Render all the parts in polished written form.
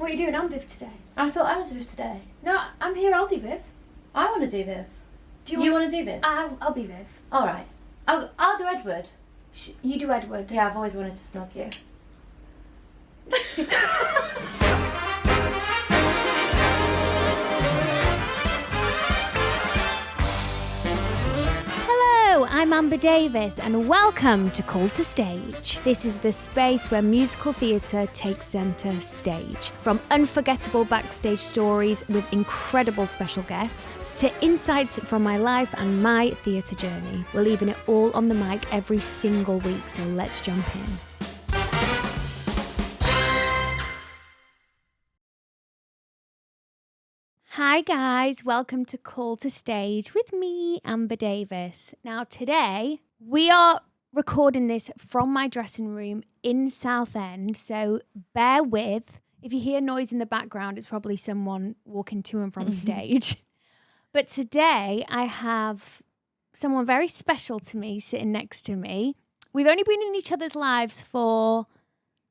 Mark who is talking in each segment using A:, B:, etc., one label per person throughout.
A: What are you doing? I'm Viv today.
B: I thought I was Viv today.
A: No, I'm here. I'll do Viv.
B: I want to do Viv.
A: Do
B: you want to do Viv?
A: I'll be Viv.
B: All right. I'll do Edward.
A: You do Edward.
B: Yeah, I've always wanted to snug you.
A: Hello, I'm Amber Davies and welcome to Call to Stage. This is the space where musical theatre takes centre stage. From unforgettable backstage stories with incredible special guests to insights from my life and my theatre journey. We're leaving it all on the mic every single week, so let's jump in. Hi guys, welcome to Call to Stage with me, Amber Davies. Now today, we are recording this from my dressing room in Southend, so bear with. If you hear noise in the background, it's probably someone walking to and from stage. But today, I have someone very special to me sitting next to me. We've only been in each other's lives for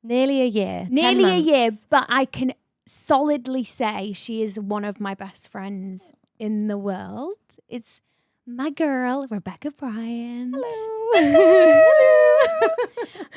B: Nearly a year.
A: nearly a year, but I can solidly say she is one of my best friends in the world. It's my girl, Rebekah Bryant.
B: Hello.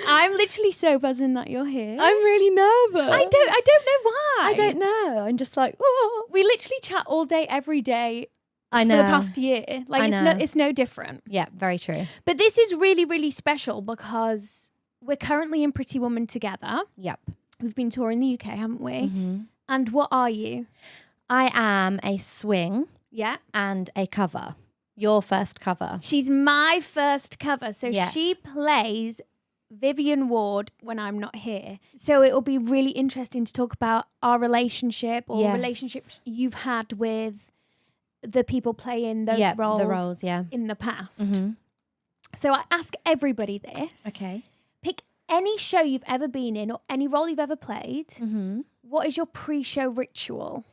A: I'm literally so buzzing that you're here.
B: I'm really nervous.
A: I don't know why.
B: I don't know. I'm just like, oh.
A: We literally chat all day, every day
B: I know.
A: for the past year. Like
B: I
A: it's
B: know.
A: it's no different.
B: Yeah, very true.
A: But this is really, really special because we're currently in Pretty Woman together.
B: Yep.
A: We've been touring the UK, haven't we?
B: Mm-hmm.
A: And what are you?
B: I am a swing
A: Yeah.
B: and a cover. Your first cover.
A: She's my first cover. So
B: Yeah.
A: she plays Vivian Ward when I'm not here. So it will be really interesting to talk about our relationship or
B: Yes.
A: relationships you've had with the people playing those roles,
B: the roles, yeah.
A: in the past.
B: Mm-hmm.
A: So I ask everybody this.
B: Okay.
A: Pick any show you've ever been in or any role you've ever played.
B: Mm-hmm.
A: What is your pre-show ritual?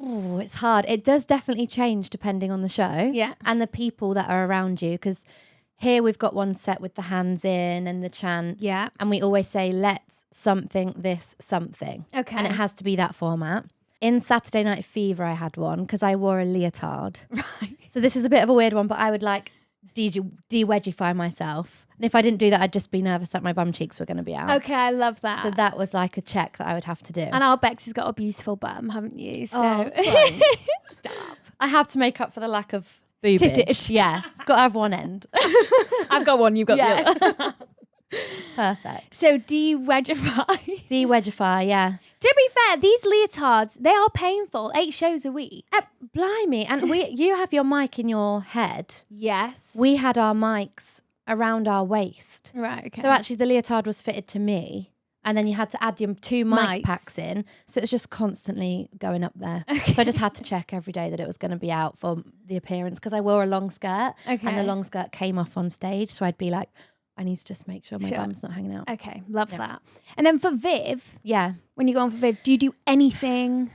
B: Oh, it's hard. It does definitely change depending on the show.
A: Yeah.
B: And the people that are around you. Because here we've got one set with the hands in and the chant.
A: Yeah.
B: And we always say, let's something this something.
A: Okay.
B: And it has to be that format. In Saturday Night Fever, I had one because I wore a leotard.
A: Right.
B: So this is a bit of a weird one, but I would like de-wedgify myself. And if I didn't do that, I'd just be nervous that my bum cheeks were going to be out.
A: Okay, I love that.
B: So that was like a check that I would have to do.
A: And our Bex has got a beautiful bum, haven't you? So
B: Stop. I have to make up for the lack of boobage.
A: Tittage.
B: Yeah. Got to have one end.
A: I've got one, you've got the other.
B: Perfect.
A: So de-wedgify.
B: De-wedgify, yeah.
A: To be fair, these leotards, they are painful. 8 shows a week.
B: Blimey. And you have your mic in your head.
A: Yes.
B: We had our mics around our waist.
A: Right, okay.
B: So actually the leotard was fitted to me. And then you had to add your 2 mic
A: Mics.
B: packs in. So it was just constantly going up there. Okay. So I just had to check every day that it was going to be out for the appearance because I wore a long skirt.
A: Okay.
B: And the long skirt came off on stage. So I'd be like, I need to just make sure my bum's not hanging out.
A: Okay, love that. And then for Viv,
B: Yeah.
A: when you go on for Viv, do you do anything?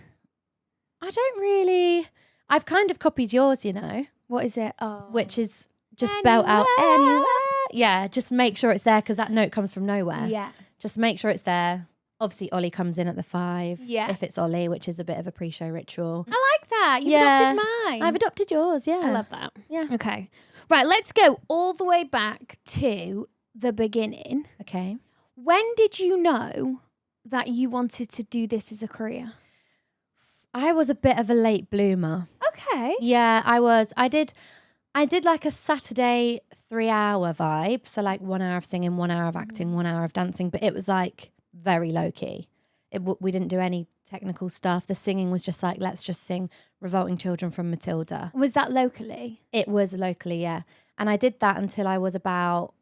B: I don't really. I've kind of copied yours, you know,
A: What is it? Oh.
B: which is just belt out anywhere. Yeah, just make sure it's there because that note comes from nowhere.
A: Yeah.
B: Just make sure it's there. Obviously, Ollie comes in at the 5.
A: Yeah.
B: If it's Ollie, which is a bit of a pre-show ritual.
A: I like that. You've
B: Yeah.
A: adopted mine.
B: I've adopted yours, yeah.
A: I love that.
B: Yeah.
A: Okay. Right, let's go all the way back to the beginning.
B: Okay.
A: When did you know that you wanted to do this as a career?
B: I was a bit of a late bloomer.
A: Okay.
B: Yeah, I was. I did like a Saturday 3-hour vibe. So like 1 hour of singing, 1 hour of acting, 1 hour of dancing. But it was like very low key. We didn't do any technical stuff. The singing was just like, let's just sing Revolting Children from Matilda.
A: Was that locally?
B: It was locally, yeah. And I did that until I was about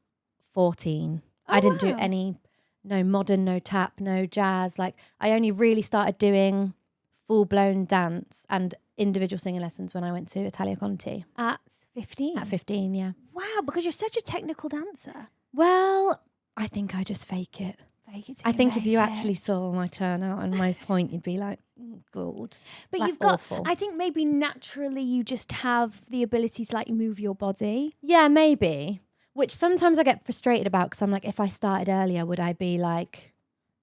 B: 14.
A: Oh,
B: I didn't do
A: wow.
B: no modern, no tap, no jazz. Like I only really started doing full-blown dance and individual singing lessons when I went to Italia Conti.
A: At 15?
B: At 15, yeah.
A: Wow, because you're such a technical dancer.
B: Well, I think I just fake it.
A: Fake it till
B: I
A: you
B: think if you
A: make it.
B: actually saw my turnout and my point, you'd be like, oh, God.
A: But
B: like
A: you've got,
B: awful.
A: I think maybe naturally you just have the ability to like move your body.
B: Yeah, maybe. Which sometimes I get frustrated about because I'm like, if I started earlier, would I be like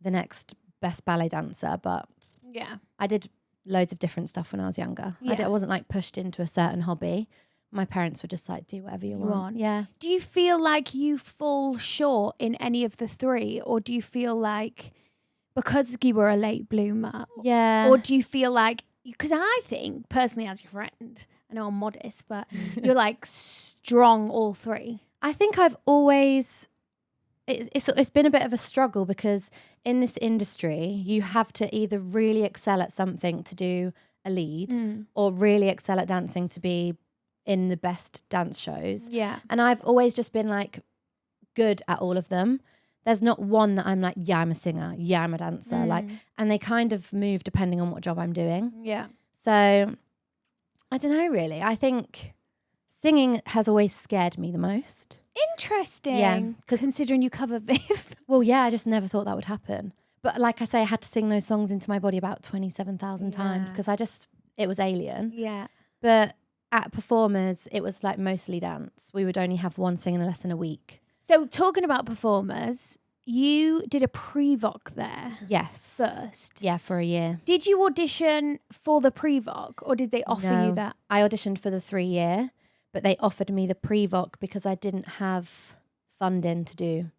B: the next best ballet dancer? But
A: Yeah.
B: I did loads of different stuff when I was younger.
A: Yeah.
B: I wasn't like pushed into a certain hobby. My parents were just like, do whatever you want. Yeah.
A: Do you feel like you fall short in any of the three, or do you feel like because you were a late bloomer,
B: Yeah.
A: or do you feel like, because I think personally as your friend, I know I'm modest, but you're like strong all three.
B: I think I've always, it's been a bit of a struggle because in this industry, you have to either really excel at something to do a lead or really excel at dancing to be in the best dance shows.
A: Yeah.
B: And I've always just been like good at all of them. There's not one that I'm like, yeah, I'm a singer. Yeah, I'm a dancer. Like, and they kind of move depending on what job I'm doing.
A: Yeah.
B: So I don't know, really. I think singing has always scared me the most.
A: Interesting.
B: Yeah,
A: considering you cover Viv.
B: Well, yeah, I just never thought that would happen. But like I say, I had to sing those songs into my body about 27,000 times because it was alien.
A: Yeah.
B: But at performers, it was like mostly dance. We would only have one singing lesson a week.
A: So talking about performers, you did a pre-voc there.
B: Yes.
A: First.
B: Yeah, for a year.
A: Did you audition for the pre-voc or did they offer you that?
B: I auditioned for the 3-year, but they offered me the pre-voc because I didn't have funding to do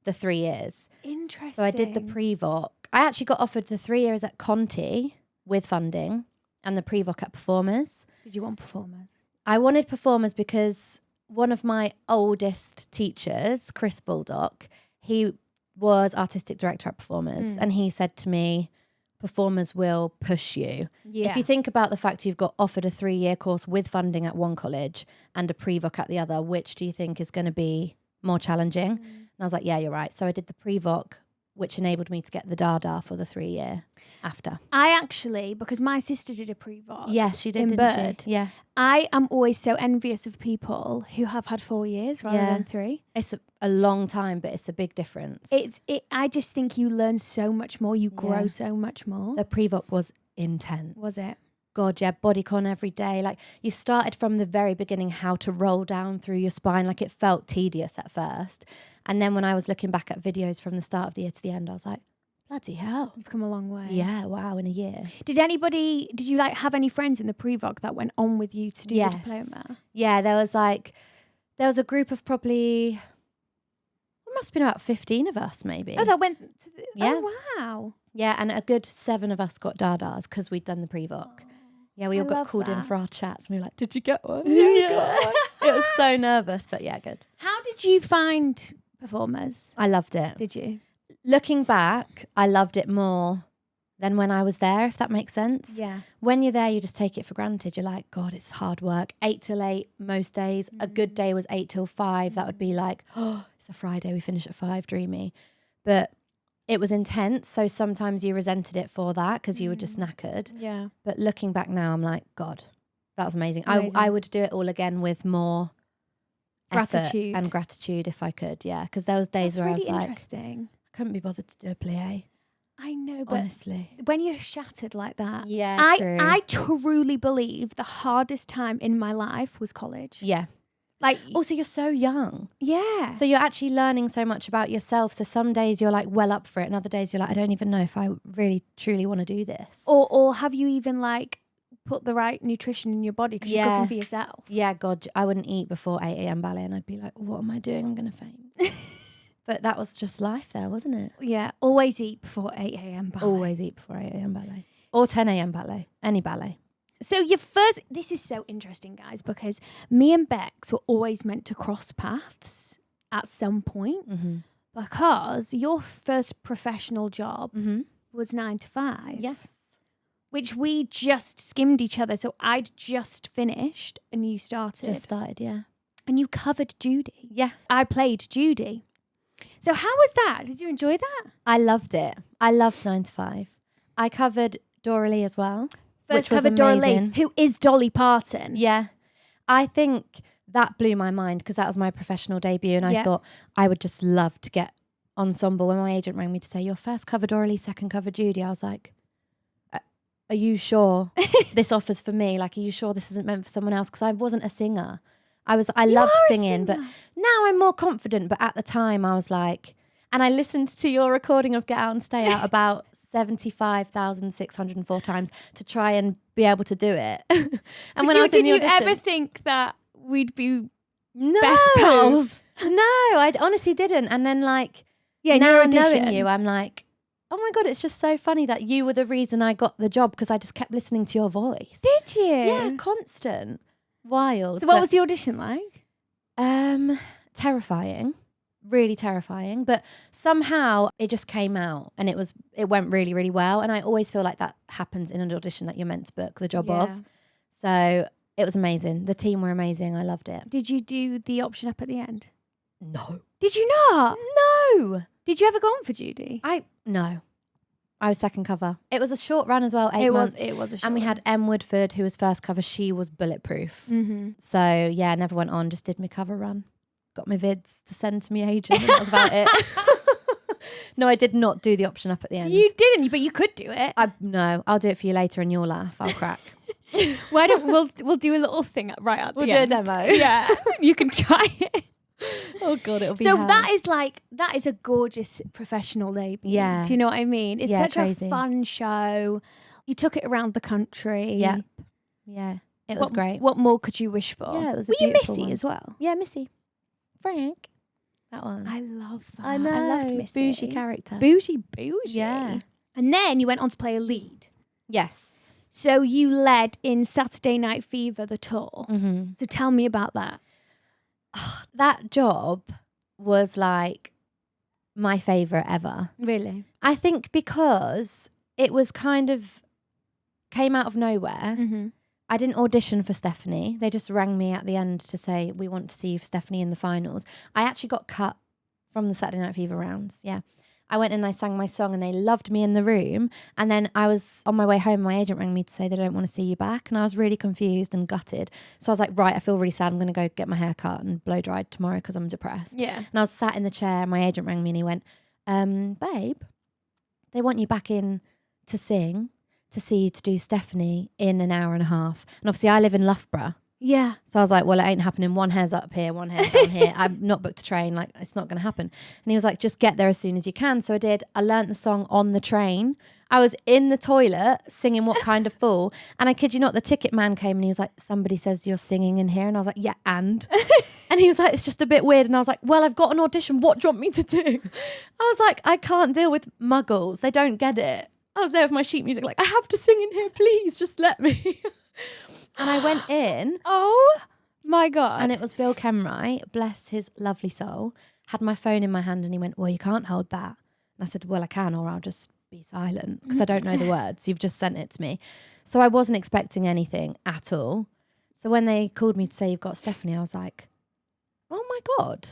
B: the 3 years.
A: Interesting.
B: So I did the pre-voc. I actually got offered the 3 years at Conti with funding and the pre-voc at performers.
A: Did you want performers?
B: I wanted performers because one of my oldest teachers, Chris Baldock, he was artistic director at performers and he said to me, performers will push you.
A: Yeah.
B: If you think about the fact you've got offered a 3-year course with funding at one college and a pre-voc at the other, which do you think is going to be more challenging? And I was like, yeah, you're right. So I did the pre-voc, which enabled me to get the Dada for the 3-year after.
A: I actually, because my sister did a pre-voc.
B: Yes, she did,
A: in
B: didn't
A: Bird.
B: she? Yeah.
A: I am always so envious of people who have had 4 years rather than 3.
B: It's a long time, but it's a big difference.
A: I just think you learn so much more. You grow so much more.
B: The pre-voc was intense.
A: Was it?
B: God, yeah, bodycon every day. Like you started from the very beginning, how to roll down through your spine. Like it felt tedious at first. And then when I was looking back at videos from the start of the year to the end, I was like, bloody hell.
A: You've come a long way.
B: Yeah, wow, in a year.
A: Did you like have any friends in the pre-voc that went on with you to do the diploma?
B: Yeah, there was a group of probably, it must have been about 15 of us maybe.
A: Oh, that went to
B: Yeah.
A: Oh, wow.
B: Yeah, and a good 7 of us got Dadas because we'd done the pre-voc. Yeah, we all got
A: love
B: called in
A: that.
B: for our chats and we were like, did you get one? Yeah, we got one. It was so nervous, but yeah, good.
A: How did you find performers?
B: I loved it.
A: Did you?
B: Looking back, I loved it more than when I was there, if that makes sense.
A: Yeah.
B: When you're there, you just take it for granted. You're like, God, it's hard work. 8 till 8 most days. A good day was 8 till 5. That would be like, oh, it's a Friday, we finish at 5, dreamy. But it was intense. So sometimes you resented it for that because you were just knackered.
A: Yeah.
B: But looking back now, I'm like, God, that was amazing. I would do it all again with more
A: Gratitude.
B: effort and gratitude if I could. Yeah. Because there was days
A: That's
B: where
A: really
B: I was like,
A: interesting.
B: I couldn't be bothered to do a plie.
A: I know, but
B: Honestly.
A: when you're shattered like that,
B: Yeah, true.
A: I truly believe the hardest time in my life was college.
B: Yeah.
A: Like,
B: Also, you're so young.
A: yeah.
B: So you're actually learning so much about yourself. So some days you're like well up for it. And other days you're like, I don't even know if I really, truly want to do this.
A: Or have you even like put the right nutrition in your body because you're cooking for yourself?
B: Yeah, God, I wouldn't eat before 8 a.m. ballet and I'd be like, what am I doing? I'm going to faint. But that was just life there, wasn't it?
A: Yeah. Always eat before 8 a.m. ballet.
B: Always eat before 8 a.m. ballet. Or 10 a.m. ballet. Any ballet.
A: So this is so interesting, guys, because me and Bex were always meant to cross paths at some point because your first professional job was 9 to 5.
B: Yes.
A: Which we just skimmed each other. So I'd just finished and you started.
B: Just started, yeah.
A: And you covered Judy.
B: Yeah.
A: I played Judy. So how was that? Did you enjoy that?
B: I loved it. I loved 9 to 5. I covered Dora Lee as well.
A: First
B: which was
A: covered Dora Lee,
B: amazing.
A: who is Dolly Parton.
B: Yeah. I think that blew my mind because that was my professional debut and I thought I would just love to get ensemble. When my agent rang me to say, your first cover Dora Lee, second cover Judy, I was like, are you sure this offers for me? Like, are you sure this isn't meant for someone else? Because I wasn't a singer. I loved singing, but now I'm more confident. But at the time I was like, And I listened to your recording of Get Out and Stay Out about 75,604 times to try and be able to do it. And when I was in the audition,
A: did you ever think that we'd be
B: no,
A: best pals?
B: No, I honestly didn't. And then like,
A: Yeah,
B: now
A: in your audition.
B: knowing you, I'm like, oh my God, it's just so funny that you were the reason I got the job because I just kept listening to your voice.
A: Did you?
B: Yeah, constant. Wild.
A: So what was the audition like?
B: Terrifying. Really terrifying. But somehow it just came out and it went really, really well. And I always feel like that happens in an audition that you're meant to book the job of. So it was amazing. The team were amazing. I loved it.
A: Did you do the option up at the end?
B: No.
A: Did you not?
B: No.
A: Did you ever go on for Judy?
B: No. I was second cover. It was a short run as well, 8 months.
A: It was a short
B: And we
A: run.
B: had Em Woodford, who was first cover. She was bulletproof.
A: Mm-hmm.
B: So, yeah, never went on. Just did my cover run. Got my vids to send to my agent. And that was about it. No, I did not do the option up at the end.
A: You didn't, but you could do it.
B: No, I'll do it for you later and you'll laugh. I'll crack.
A: Why don't we'll do a little thing right at the end.
B: We'll do a demo.
A: Yeah, you can try it.
B: Oh God, it'll be
A: So
B: hell.
A: that is a gorgeous professional debut.
B: Yeah.
A: Do you know what I mean? It's such
B: crazy.
A: a fun show. You took it around the country.
B: Yeah. Yeah. It was great.
A: What more could you wish for?
B: Yeah, it was a
A: Were you
B: beautiful
A: Missy
B: one.
A: as well?
B: Yeah, Missy. Frank. That one.
A: I love that.
B: I know.
A: I loved Missy.
B: Bougie character.
A: Bougie.
B: Yeah.
A: And then you went on to play a lead.
B: Yes.
A: So you led in Saturday Night Fever, the tour.
B: Mm-hmm.
A: So tell me about that.
B: That job was like my favourite ever.
A: Really?
B: I think because it was kind of came out of nowhere.
A: Mm-hmm.
B: I didn't audition for Stephanie. They just rang me at the end to say, we want to see you for Stephanie in the finals. I actually got cut from the Saturday Night Fever rounds. Yeah. I went and I sang my song and they loved me in the room. And then I was on my way home. My agent rang me to say they don't want to see you back. And I was really confused and gutted. So I was like, right, I feel really sad. I'm going to go get my hair cut and blow dried tomorrow because I'm depressed.
A: Yeah.
B: And I was sat in the chair and my agent rang me and he went, babe, they want you back in to sing, to see you to do Stephanie in an hour and a half. And obviously I live in Loughborough.
A: Yeah.
B: So I was like, well, it ain't happening. One hair's up here, one hair's down here. I'm not booked a train. Like, it's not going to happen. And he was like, just get there as soon as you can. So I did. I learnt the song on the train. I was in the toilet singing What Kind of Fool. And I kid you not, the ticket man came and he was like, somebody says you're singing in here. And I was like, yeah, and? And he was like, it's just a bit weird. And I was like, well, I've got an audition. What do you want me to do? I was like, I can't deal with muggles. They don't get it. I was there with my sheet music like, I have to sing in here, please, just let me. And I went in.
A: Oh my God.
B: And it was Bill Kenwright, bless his lovely soul, had my phone in my hand and he went, well, you can't hold that. And I said, well, I can, or I'll just be silent because I don't know the words. You've just sent it to me. So I wasn't expecting anything at all. So when they called me to say you've got Stephanie, I was like, oh my God.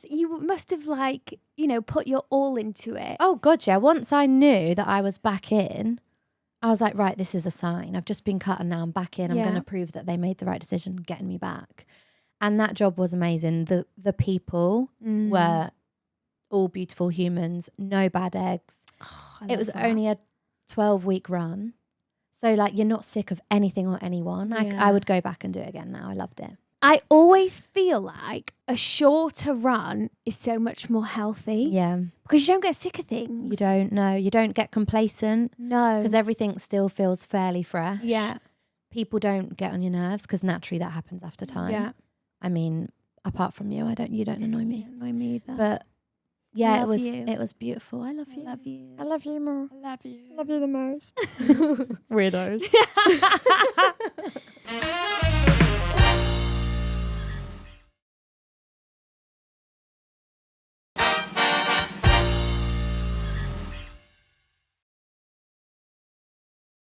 A: You must have like, put your all into it.
B: Oh God, yeah. Once I knew that I was back in, I was like, right, this is a sign. I've just been cut and now I'm back in. I'm going to prove that they made the right decision getting me back. And that job was amazing. The people were all beautiful humans, no bad eggs.
A: Oh,
B: it was only a 12-week run. So like you're not sick of anything or anyone. I would go back and do it again now. I loved it.
A: I always feel like a shorter run is so much more healthy.
B: Yeah.
A: Because you don't get sick of things.
B: You don't know. You don't get complacent.
A: No.
B: Because everything still feels fairly fresh.
A: Yeah.
B: People don't get on your nerves because naturally that happens after time.
A: Yeah.
B: I mean, apart from you, you don't annoy me.
A: You don't annoy me either.
B: But yeah,
A: Love you.
B: it was beautiful. I love you.
A: I love you.
B: I love you more.
A: I love you.
B: I love you the most. Weirdos.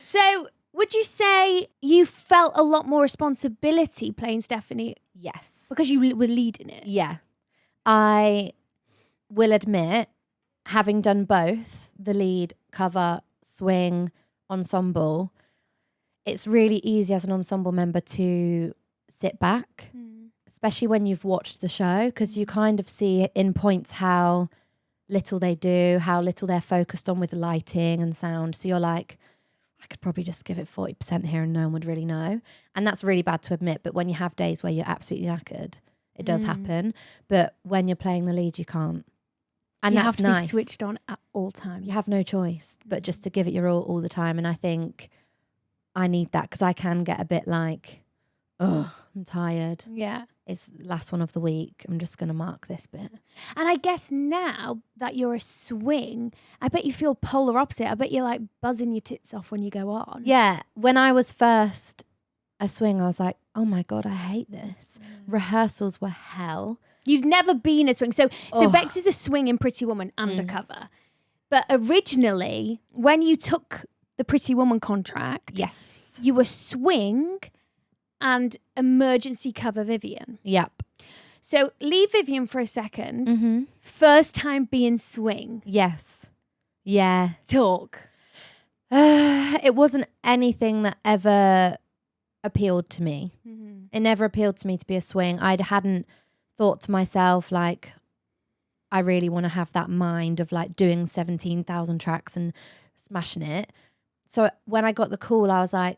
A: So, would you say you felt a lot more responsibility playing Stephanie
B: Yes.
A: because you were leading it?
B: Yeah. I will admit, having done both, the lead, cover, swing, ensemble, it's really easy as an ensemble member to sit back, especially when you've watched the show, because you kind of see in points how little they do, how little they're focused on with lighting and sound. So you're like, I could probably just give it 40% here and no one would really know. And that's really bad to admit. But when you have days where you're absolutely knackered, it does happen. But when you're playing the lead, you can't. And
A: you
B: that's
A: have to
B: nice.
A: be switched on at all times.
B: You have no choice but just to give it your all the time. And I think I need that because I can get a bit like, oh, I'm tired.
A: Yeah.
B: It's the last one of the week. I'm just going to mark this bit.
A: And I guess now that you're a swing, I bet you feel polar opposite. I bet you're like buzzing your tits off when you go on.
B: Yeah. When I was first a swing, I was like, oh my God, I hate this. Rehearsals were hell.
A: You've never been a swing. So Bex is a swing in Pretty Woman undercover. But originally, when you took the Pretty Woman contract,
B: Yes.
A: you were swing and emergency cover Vivian.
B: Yep.
A: So leave Vivian for a second.
B: Mm-hmm.
A: First time being swing.
B: Yes. Yeah.
A: Talk.
B: It wasn't anything that ever appealed to me.
A: Mm-hmm.
B: It never appealed to me to be a swing. I hadn't thought to myself, like, I really want to have that mind of like doing 17,000 tracks and smashing it. So when I got the call, I was like,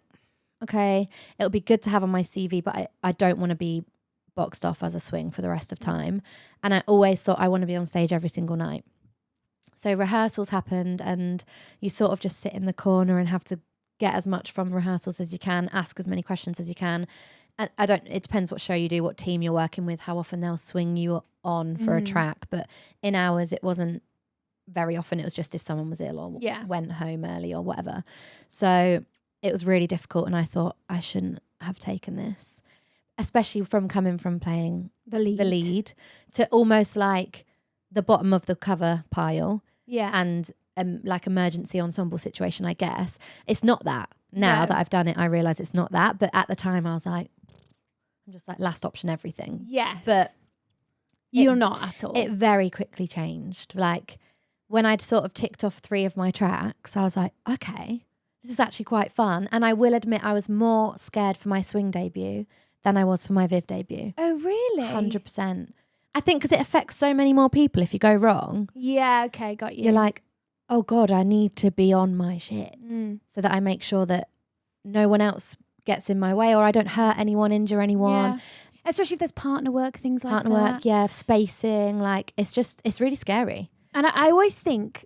B: okay, it'll be good to have on my CV, but I don't want to be boxed off as a swing for the rest of time. And I always thought I want to be on stage every single night. So rehearsals happened and you sort of just sit in the corner and have to get as much from rehearsals as you can, ask as many questions as you can. And it depends what show you do, what team you're working with, how often they'll swing you on for a track. But in ours, it wasn't very often. It was just if someone was ill or went home early or whatever. So it was really difficult. And I thought I shouldn't have taken this, especially from coming from playing
A: The lead.
B: to almost like the bottom of the cover pile.
A: Yeah.
B: And like emergency ensemble situation, I guess. It's not that. Now that I've done it, I realise it's not that. But at the time, I was like, I'm just like last option everything.
A: Yes.
B: But
A: you're not at all.
B: It very quickly changed. Like when I'd sort of ticked off 3 of my tracks, I was like, okay, this is actually quite fun. And I will admit I was more scared for my swing debut than I was for my Viv debut.
A: Oh, really?
B: 100%. I think because it affects so many more people if you go wrong.
A: Yeah, okay, got you.
B: You're like, oh God, I need to be on my shit so that I make sure that no one else gets in my way or I don't hurt anyone, injure anyone.
A: Yeah. Especially if there's partner work, things like
B: Partner
A: that.
B: work, yeah, spacing, like it's really scary.
A: And I always think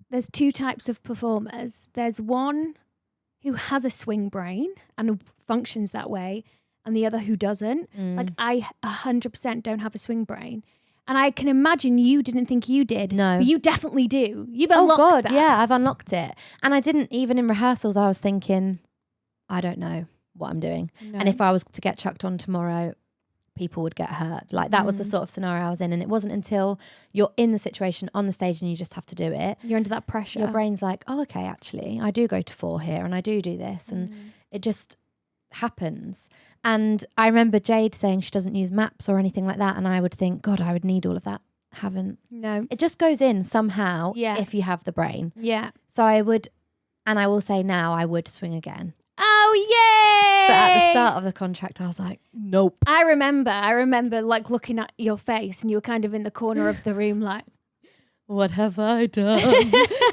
A: there's 2 types of performers. There's one who has a swing brain and functions that way, and the other who doesn't. Like I 100% don't have a swing brain. And I can imagine you didn't think you did.
B: No.
A: But you definitely do. You've unlocked
B: Oh God,
A: that.
B: yeah, I've unlocked it. And I didn't, even in rehearsals, I was thinking, I don't know what I'm doing.
A: No.
B: And if I was to get chucked on tomorrow, people would get hurt. Like that was the sort of scenario I was in. And it wasn't until you're in the situation on the stage and you just have to do it.
A: You're under that pressure.
B: Your brain's like, oh, okay, actually, I do go to 4 here and I do this. And it just happens. And I remember Jade saying she doesn't use maps or anything like that. And I would think, God, I would need all of that. Haven't.
A: No.
B: It just goes in somehow if you have the brain.
A: Yeah.
B: So I would, and I will say now, I would swing again.
A: Oh, yay!
B: But at the start of the contract, I was like, nope.
A: I remember like looking at your face and you were kind of in the corner of the room like,
B: what have I done?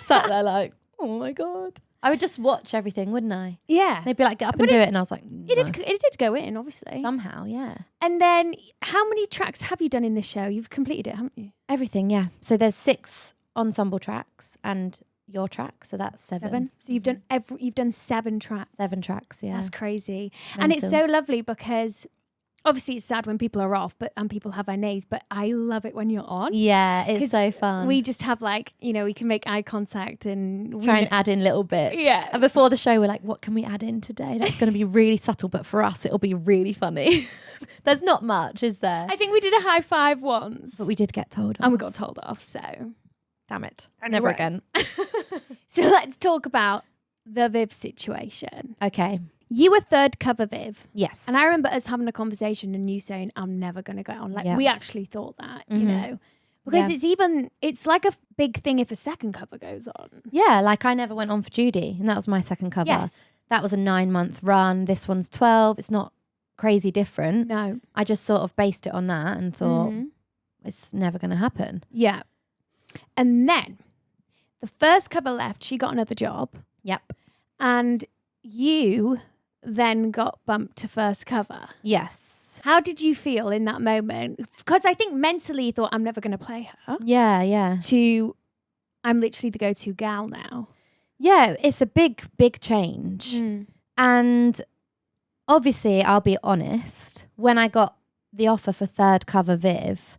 B: Sat there like, oh my God. I would just watch everything, wouldn't I?
A: yeah.
B: They'd be like, get up and do it. And I was like, no.
A: It did go in, obviously.
B: Somehow, yeah.
A: And then how many tracks have you done in this show? You've completed it, haven't you?
B: Everything, yeah. So there's 6 ensemble tracks and your track. So that's 7.
A: So you've done 7 tracks.
B: 7 tracks, yeah.
A: That's crazy.
B: Mental.
A: And it's so lovely because obviously it's sad when people are off and people have nays, but I love it when you're on.
B: Yeah, it's so fun.
A: We just have like, we can make eye contact and
B: try and add in little bits.
A: Yeah.
B: And before the show, we're like, what can we add in today? That's going to be really subtle, but for us, it'll be really funny. There's not much, is there?
A: I think we did a high five once.
B: But we did get told off.
A: And we got told off, so.
B: Damn it.
A: Anyway.
B: Never again.
A: So let's talk about the Viv situation.
B: Okay.
A: You were 3rd cover Viv.
B: Yes.
A: And I remember us having a conversation and you saying, I'm never going to go on. Like, we actually thought that, you know. Because it's like a big thing if a 2nd cover goes on.
B: Yeah, like I never went on for Judy, and that was my 2nd cover.
A: Yes.
B: That was a 9-month run. This one's 12. It's not crazy different.
A: No.
B: I just sort of based it on that and thought, it's never going to happen.
A: Yeah. And then the 1st cover left, she got another job.
B: Yep.
A: And you then got bumped to first cover.
B: Yes.
A: How did you feel in that moment? Because I think mentally you thought, I'm never going to play her.
B: Yeah.
A: To, I'm literally the go-to gal now.
B: Yeah, it's a big change. And obviously, I'll be honest, when I got the offer for third cover Viv,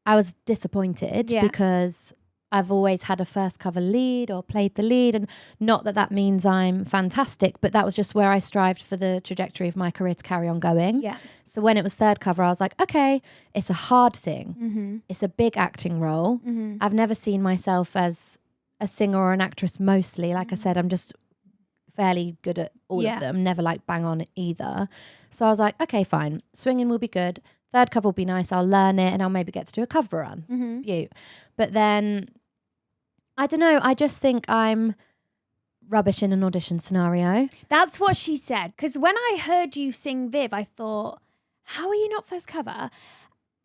B: I was disappointed because I've always had a first cover lead or played the lead, and not that means I'm fantastic, but that was just where I strived for the trajectory of my career to carry on going.
A: Yeah.
B: So when it was third cover, I was like, okay, it's a hard sing. It's a big acting role. I've never seen myself as a singer or an actress mostly. Like I said, I'm just fairly good at all of them, never like bang on either. So I was like, okay, fine. Swinging will be good. Third cover will be nice. I'll learn it and I'll maybe get to do a cover run. Beaut. But then, I don't know. I just think I'm rubbish in an audition scenario.
A: That's what she said. Because when I heard you sing Viv, I thought, how are you not first cover?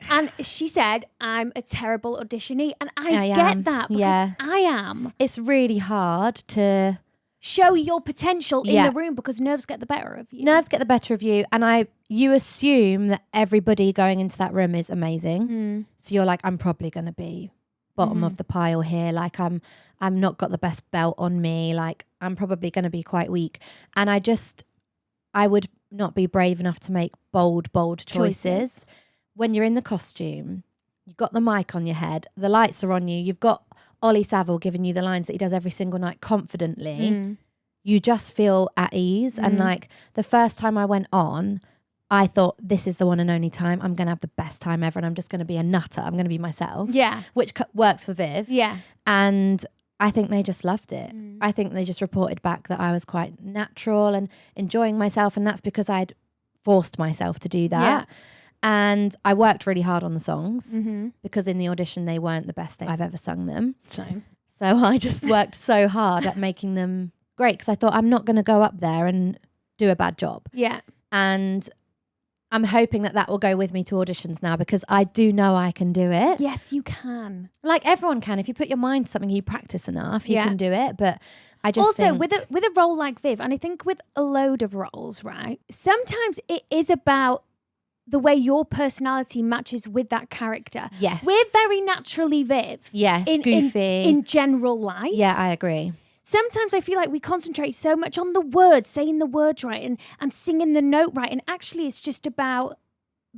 A: And she said, I'm a terrible auditionee. And I get that because I am.
B: It's really hard to
A: show your potential in the room because nerves get the better of you.
B: Nerves get the better of you. And you assume that everybody going into that room is amazing. So you're like, I'm probably going to be bottom of the pile here. Like I'm not got the best belt on me. Like I'm probably going to be quite weak. And I would not be brave enough to make bold choices. When you're in the costume, you've got the mic on your head, the lights are on you, you've got Ollie Saville giving you the lines that he does every single night confidently. You just feel at ease. And like the first time I went on, I thought, this is the one and only time. I'm going to have the best time ever and I'm just going to be a nutter. I'm going to be myself.
A: Yeah.
B: Which works for Viv.
A: Yeah.
B: And I think they just loved it. I think they just reported back that I was quite natural and enjoying myself. And that's because I'd forced myself to do that. Yeah. And I worked really hard on the songs because in the audition, they weren't the best I've ever sung them.
A: Same.
B: So I just worked so hard at making them great because I thought I'm not going to go up there and do a bad job.
A: Yeah.
B: And I'm hoping that will go with me to auditions now because I do know I can do it.
A: Yes, you can.
B: Like everyone can. If you put your mind to something, you practice enough, you can do it. But I just
A: also
B: think
A: with a role like Viv, and I think with a load of roles, right? Sometimes it is about the way your personality matches with that character.
B: Yes.
A: We're very naturally Viv.
B: Yes, goofy.
A: In general life.
B: Yeah, I agree.
A: Sometimes I feel like we concentrate so much on the words, saying the words right and singing the note right. And actually it's just about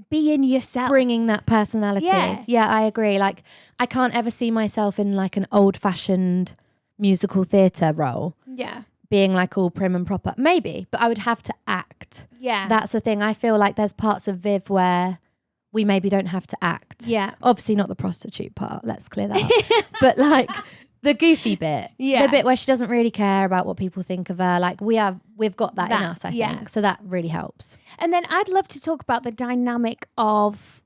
A: being yourself.
B: Bringing that personality. Yeah, I agree. Like I can't ever see myself in like an old-fashioned musical theatre role.
A: Yeah.
B: Being like all prim and proper. Maybe, but I would have to act.
A: Yeah.
B: That's the thing. I feel like there's parts of Viv where we maybe don't have to act.
A: Yeah.
B: Obviously not the prostitute part. Let's clear that up. But like the goofy bit.
A: Yeah.
B: The bit where she doesn't really care about what people think of her. Like we've got that in us, I think. So that really helps.
A: And then I'd love to talk about the dynamic of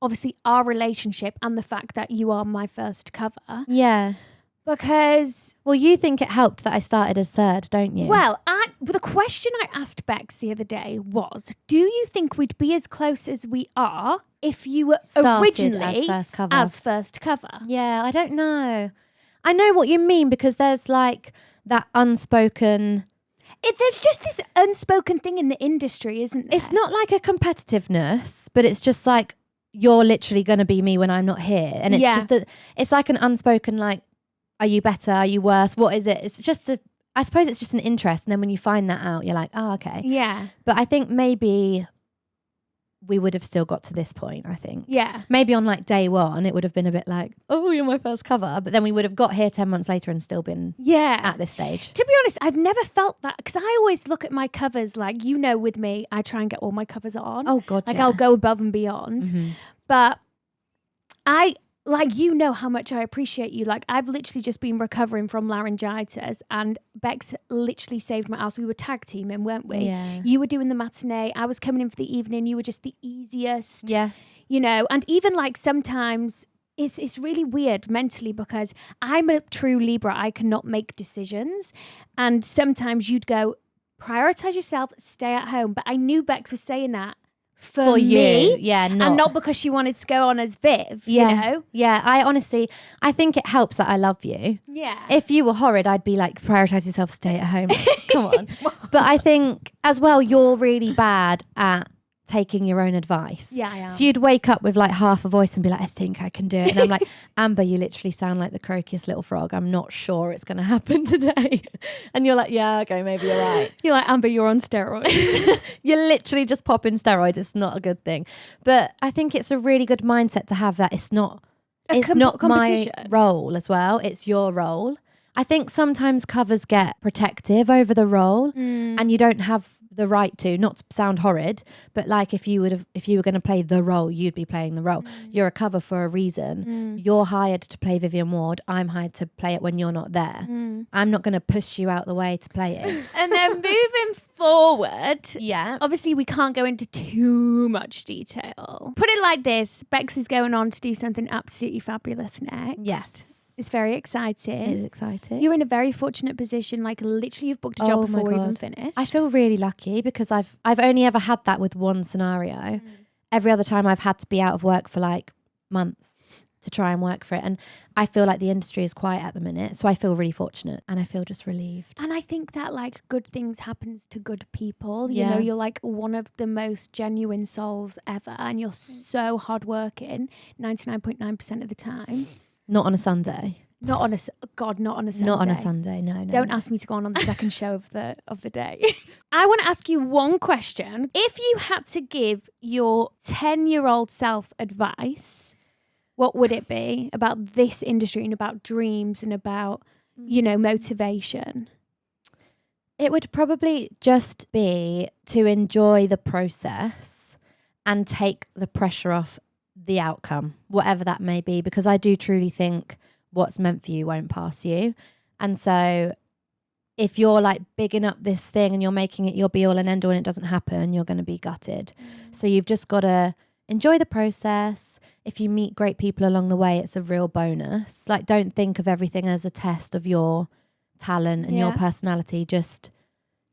A: obviously our relationship and the fact that you are my first cover.
B: Yeah.
A: Because...
B: Well, you think it helped that I started as third, don't you?
A: Well, the question I asked Bex the other day was, do you think we'd be as close as we are if you were
B: started
A: originally
B: as first cover? Yeah, I don't know. I know what you mean because there's like that unspoken...
A: There's just this unspoken thing in the industry, isn't there?
B: It's not like a competitiveness, but it's just like, you're literally going to be me when I'm not here. And it's just it's like an unspoken like, are you better? Are you worse? What is it? It's just I suppose it's just an interest. And then when you find that out, you're like, oh, okay.
A: Yeah.
B: But I think maybe we would have still got to this point, I think.
A: Yeah.
B: Maybe on like day one, it would have been a bit like, oh, you're my first cover. But then we would have got here 10 months later and still been at this stage.
A: To be honest, I've never felt that because I always look at my covers like, with me, I try and get all my covers on.
B: Oh, God,
A: I'll go above and beyond.
B: Mm-hmm.
A: But how much I appreciate you. Like, I've literally just been recovering from laryngitis and Bex literally saved my ass. We were tag teaming, weren't we?
B: Yeah.
A: You were doing the matinee. I was coming in for the evening. You were just the easiest.
B: Yeah.
A: And even like sometimes it's really weird mentally because I'm a true Libra. I cannot make decisions. And sometimes you'd go, prioritize yourself, stay at home. But I knew Bex was saying that for me,
B: and
A: not because she wanted to go on as Viv, you know?
B: Yeah, I think it helps that I love you.
A: Yeah.
B: If you were horrid, I'd be like, prioritize yourself, stay at home. Come on. But I think as well, you're really bad at taking your own advice.
A: Yeah, I am.
B: So you'd wake up with like half a voice and be like, I think I can do it. And I'm like, Amber, you literally sound like the croakiest little frog. I'm not sure it's going to happen today. And you're like, yeah, okay, maybe you're right.
A: You're like, Amber, you're on steroids.
B: You're literally just popping steroids. It's not a good thing. But I think it's a really good mindset to have that it's not my role as well. It's your role. I think sometimes covers get protective over the role and you don't have the right to, not to sound horrid, but like if you were going to play the role, you'd be playing the role. You're a cover for a reason. You're hired to play Vivian Ward. I'm hired to play it when you're not there. I'm not going to push you out the way to play it.
A: And then moving forward,
B: Yeah.
A: obviously we can't go into too much detail. Put it like this, Bex is going on to do something absolutely fabulous next.
B: Yes.
A: It's very exciting.
B: It is exciting.
A: You're in a very fortunate position. Like literally you've booked a job before we even finished.
B: I feel really lucky because I've only ever had that with one scenario. Every other time I've had to be out of work for like months to try and work for it. And I feel like the industry is quiet at the minute. So I feel really fortunate and I feel just relieved.
A: And I think that like good things happens to good people. You know, you're like one of the most genuine souls ever. And you're so hardworking 99.9% of the time.
B: Not on a Sunday.
A: Not on a Sunday.
B: Not on a Sunday. No.
A: Don't ask me to go on the second show of the day. I want to ask you one question. If you had to give your 10-year-old self advice, what would it be about this industry and about dreams and about, you know, motivation?
B: It would probably just be to enjoy the process and take the pressure off the outcome, whatever that may be, because I do truly think what's meant for you won't pass you. And so if you're like bigging up this thing and you're making it your be all and end all and it doesn't happen, you're going to be gutted. So you've just got to enjoy the process. If you meet great people along the way, it's a real bonus. Like, don't think of everything as a test of your talent and your personality. Just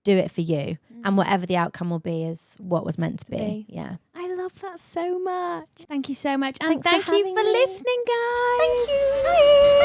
B: do it for you. And whatever the outcome will be is what was meant to be. Yeah.
A: I love that so much. Thank you so much. And
B: Thanks
A: thank
B: for
A: you
B: having
A: for
B: me.
A: listening, guys.
B: Thank you.
A: Bye.